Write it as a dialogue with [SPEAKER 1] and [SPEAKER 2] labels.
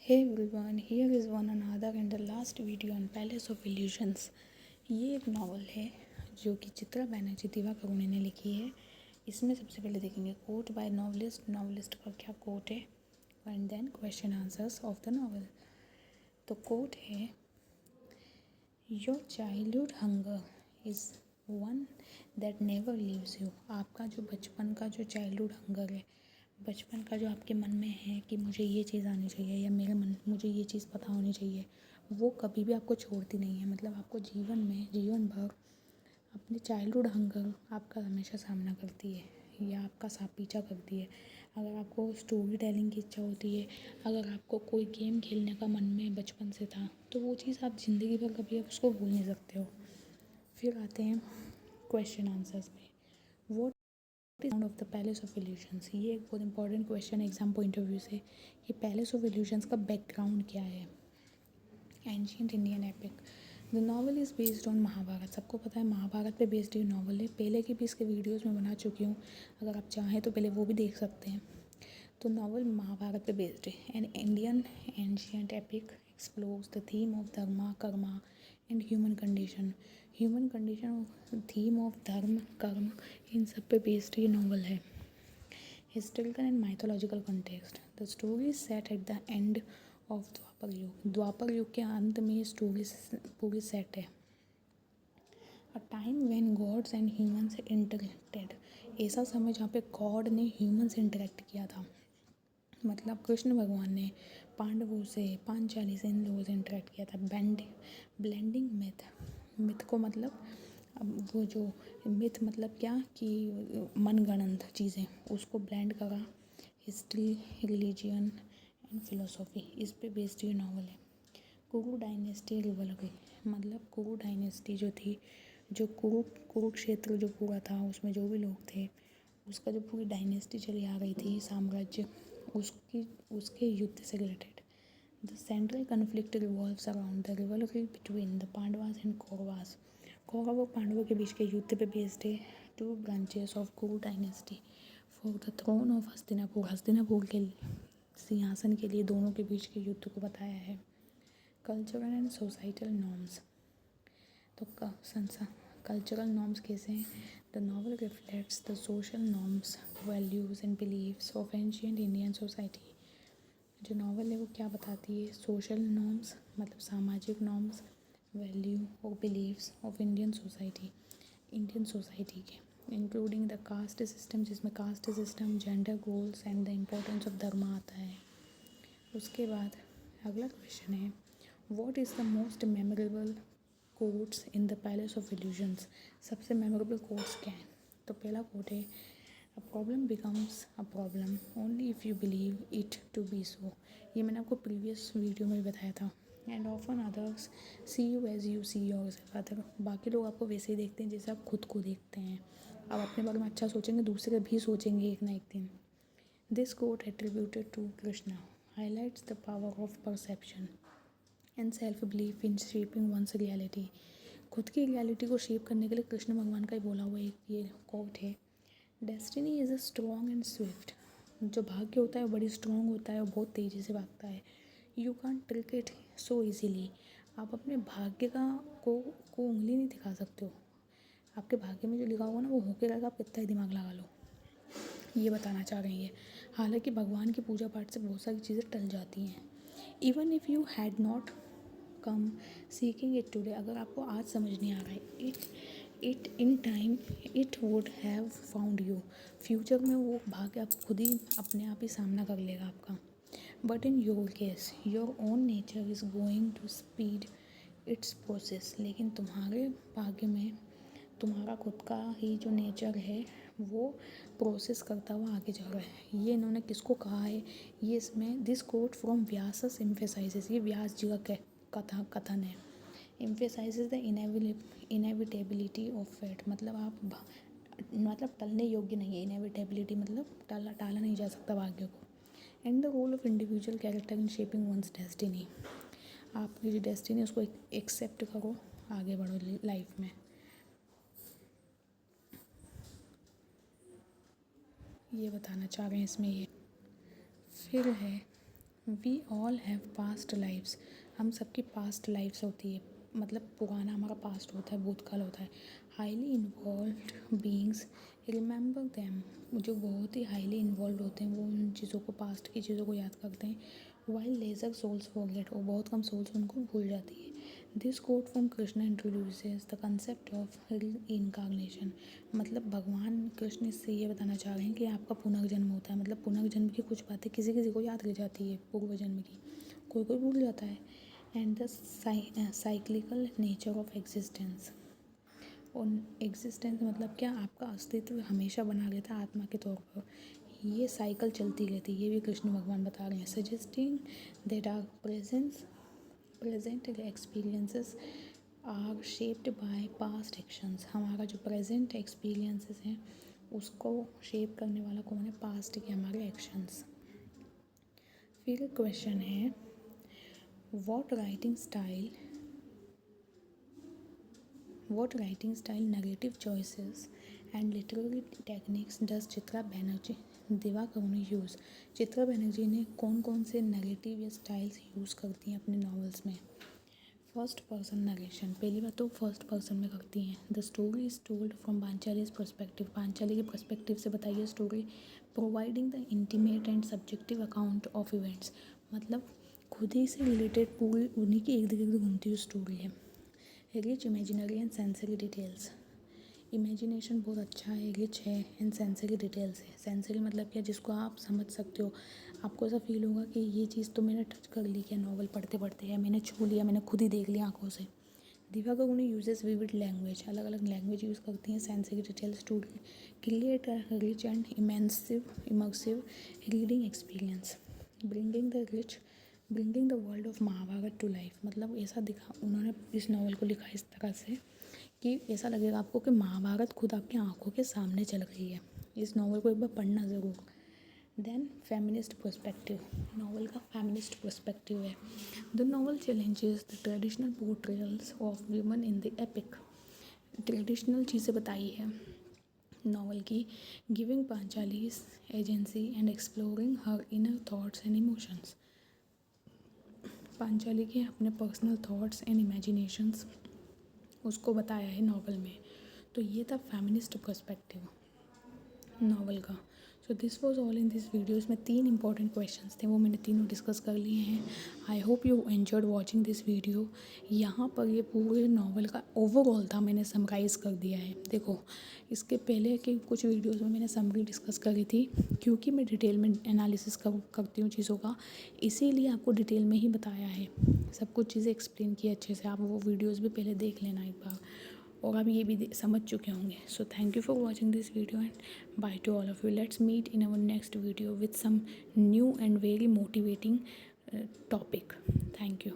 [SPEAKER 1] Hey everyone, here is one another and the last video on Palace of Illusions। ये एक novel है जो कि चित्रा बनर्जी दिवाकरुणी ने लिखी है। इसमें सबसे पहले देखेंगे कोट बाय नॉवलिस्ट का क्या कोट है and then question answers of the novel. तो कोट है, your childhood hunger is one that never leaves you. आपका जो बचपन का जो चाइल्डहुड हंगर है, बचपन का जो आपके मन में है कि मुझे ये चीज़ आनी चाहिए या मुझे ये चीज़ पता होनी चाहिए, वो कभी भी आपको छोड़ती नहीं है। मतलब आपको जीवन भर अपने चाइल्डहुड हंगर आपका हमेशा सामना करती है या आपका साथ पीछा करती है। अगर आपको स्टोरी टेलिंग की इच्छा होती है, अगर आपको कोई गेम खेलने का मन में बचपन से था, तो वो चीज़ आप ज़िंदगी भर कभी आप उसको भूल नहीं सकते हो। फिर आते हैं क्वेश्चन आंसर्स पे। What sound of the palace of illusions. ये एक बहुत इंपॉर्टेंट क्वेश्चन है एग्जाम पॉइंट ऑफ व्यू से कि पैलेस ऑफ इल्यूशंस का बैकग्राउंड क्या है। Ancient Indian epic. The novel is based on Mahabharata. सबको पता है महाभारत पे बेस्ड ये नॉवल है। पहले की भी इसके वीडियोज़ में बना चुकी हूँ, अगर आप चाहें तो पहले वो भी देख सकते हैं। तो नॉवल महाभारत पे बेस्ड है। An Indian ancient epic explores the theme of dharma karma and human condition theme of dharma karma, इन सब पे बेस्ड ये नॉवल है। Historical and mythological context. The story set at the end of Dwapar Yug के अंत में ये स्टोरी पूरी सेट है। A time when gods and humans interacted. ऐसा समय जहाँ पे गॉड ने ह्यूमन से इंटरेक्ट किया था। मतलब कृष्ण भगवान ने पांडवों से पांचाली से इन लोगों से इंटरेक्ट किया था। ब्लेंडिंग मिथ को मतलब अब वो जो मिथ मतलब क्या कि मनगढ़ंत चीज़ें, उसको ब्लेंड करा। हिस्ट्री रिलीजियन एंड फिलोसॉफी, इस पे बेस्ड ये नॉवल है। कुरु डायनेस्टी रिवलरी। मतलब कुरु डायनेस्टी जो थी, जो कुरुक्षेत्र जो पूरा था, उसमें जो भी लोग थे, उसका जो पूरी डायनेस्टी चली आ रही थी, साम्राज्य, उसके युद्ध से related. The central conflict revolves around the rivalry between the Pandavas and Kauravas. Kaurav और पांडवों के बीच के युद्ध पे बेस्ड है। Two branches of Kuru dynasty for the throne of Hastinapur के सिंहासन के लिए दोनों के बीच के युद्ध को बताया है। Cultural and societal norms. तो कल्चरल नॉर्म्स कैसे हैं? The novel reflects the social norms values and beliefs of ancient Indian society. जो नॉवल है वो क्या बताती है? सोशल नॉर्म्स मतलब सामाजिक नॉर्म्स, वैल्यू और बिलीव्स ऑफ इंडियन सोसाइटी के, इंक्लूडिंग द कास्ट सिस्टम, जिसमें caste system, gender goals and the importance of dharma आता है। उसके बाद अगला क्वेश्चन है, what is the most memorable quotes in the palace of illusions. सबसे मेमोरेबल कोट्स क्या हैं? तो पहला कोट है, a problem becomes a problem only if you believe it to be so. ये मैंने आपको प्रीवियस वीडियो में भी बताया था। And often others see you as you see yourself. Other बाकी लोग आपको वैसे ही देखते हैं जैसे आप खुद को देखते हैं। आप अपने बारे में अच्छा सोचेंगे, दूसरे भी सोचेंगे एक ना एक दिन। This quote attributed to Krishna highlights the power of perception and self-belief in shaping one's reality। खुद की रियलिटी को शेप करने के लिए कृष्ण भगवान का ही बोला हुआ एक ये कोट है। Destiny is a strong and Swift. जो भाग्य होता है वो बड़ी स्ट्रॉन्ग होता है और बहुत तेज़ी से भागता है। You can trick it so easily. आप अपने भाग्य को उंगली नहीं दिखा सकते हो। आपके भाग्य में जो लिखा होगा ना वो होके रहेगा, आप कितना ही दिमाग लगा लो, ये बताना चाह रही है। हालांकि भगवान की पूजा पाठ से बहुत सारी चीज़ें टल जाती हैं। Even if you had not come seeking it today. अगर आपको आज समझ नहीं आ रहा है, it in time it would have found you. Future में वो भाग्य आप खुद ही अपने आप ही सामना कर लेगा आपका। But in your case your own nature is going to speed its process. लेकिन तुम्हारे भाग्य में तुम्हारा खुद का ही जो नेचर है वो प्रोसेस करता हुआ आगे जा रहा है। ये इन्होंने किसको कहा है? ये इसमें this quote from Vyasa's emphasizes, ये व्यास जी का कथन है। Emphasizes the inevitability of fate. मतलब मतलब टलने योग्य नहीं है। इनएविटेबिलिटी मतलब टाला नहीं जा सकता भाग्य को। And the role of individual character in shaping one's destiny. आपकी जो डेस्टिनी है उसको एक्सेप्ट करो, आगे बढ़ो लाइफ में। ये बताना चाह रहे हैं इसमें ये। फिर है we all have past lives, हम सबकी पास्ट लाइफ्स होती है, मतलब पुराना हमारा पास्ट होता है, भूतकाल होता है। Highly involve beings remember them, जो बहुत ही हाईली इन्वॉल्व होते हैं वो उन चीज़ों को, पास्ट की चीज़ों को याद करते हैं। वाइल लेजर सोल्स फॉरगेट, और बहुत कम सोल्स उनको भूल जाती है। This quote from Krishna introduces the concept of reincarnation, मतलब भगवान कृष्ण इससे ये बताना चाह रहे हैं कि आपका पुनर्जन्म होता है, मतलब पुनर्जन्म की कुछ बातें किसी किसी को याद रह जाती है पूर्व जन्म की, कोई कोई भूल जाता है। And the cyclical nature of existence, और एग्जिस्टेंस मतलब क्या, आपका अस्तित्व हमेशा बना रहता है आत्मा के तौर पर, ये साइकिल चलती रहती है, ये भी कृष्ण भगवान बता रहे हैं। Suggesting that our present experiences are shaped by past actions, हमारा जो प्रेजेंट एक्सपीरियंसेस हैं उसको शेप करने वाला कौन है, पास्ट के हमारे एक्शंस। फिर क्वेश्चन है, what writing style, narrative choices and literary techniques does Chitra Banerjee Divakaruni use, Chitra Banerjee ने कौन कौन से नरेटिव या स्टाइल्स यूज़ करती हैं अपने नॉवेल्स में। फर्स्ट पर्सन नरेशन, पहली बात तो फर्स्ट पर्सन में करती हैं। The story is told from Panchali's perspective, Panchali के पर्सपेक्टिव से बताइए story. Providing the intimate and subjective account of events, मतलब खुद ही से रिलेटेड पूरी उन्हीं की इर्द गिर्द घूमती हुई स्टोरी है। Rich imaginary and sensory details, imagination बहुत अच्छा है, रिच है, एंड सेंसरी डिटेल्स है। सेंसरी मतलब क्या, जिसको आप समझ सकते हो, आपको ऐसा फील होगा कि ये चीज़ तो मैंने टच कर ली क्या नॉवल पढ़ते पढ़ते, है मैंने छू लिया, मैंने खुद ही देख लिया आंखों से। दिवाकरुणी यूजेस विविड लैंग्वेज, अलग अलग लैंग्वेज यूज़ करती हैं। Sensory details to create a rich and immersive reading experience. Bringing the world of Mahabharata to life, मतलब ऐसा दिखा उन्होंने इस नावल को लिखा इस तरह से कि ऐसा लगेगा आपको कि महाभारत खुद आपकी आंखों के सामने चल रही है। इस नावल को एक बार पढ़ना ज़रूर। देन फेमिनिस्ट पर्सपेक्टिव, नावल का फेमिनिस्ट पर्सपेक्टिव है। The novel challenges the traditional portrayals of women in the epic, traditional चीज़ें बताई है नावल की, giving Panchali's agency and exploring her inner thoughts and emotions, Panchali के अपने पर्सनल थॉट्स एंड इमेजिनेशंस उसको बताया है नावल में। तो ये था फेमिनिस्ट पर्सपेक्टिव नावल का। So this was all in this video. इसमें 3 इंपॉर्टेंट क्वेश्चंस थे, वो मैंने तीनों डिस्कस कर लिए हैं। I hope you enjoyed watching this video. यहाँ पर ये पूरे नावल का ओवरऑल था, मैंने समराइज़ कर दिया है। देखो, इसके पहले के कुछ वीडियोस में मैंने समरी डिस्कस करी थी, क्योंकि मैं डिटेल में एनालिसिस करती हूँ चीज़ों का, इसीलिए आपको डिटेल में ही बताया है, सब कुछ चीज़ें एक्सप्लेन की अच्छे से। आप वो वीडियोज़ भी पहले देख लेना एक बार, और आप ये भी समझ चुके होंगे। So thank you for watching this video and bye to all of you. Let's meet in our next video with some new and very motivating topic. Thank you.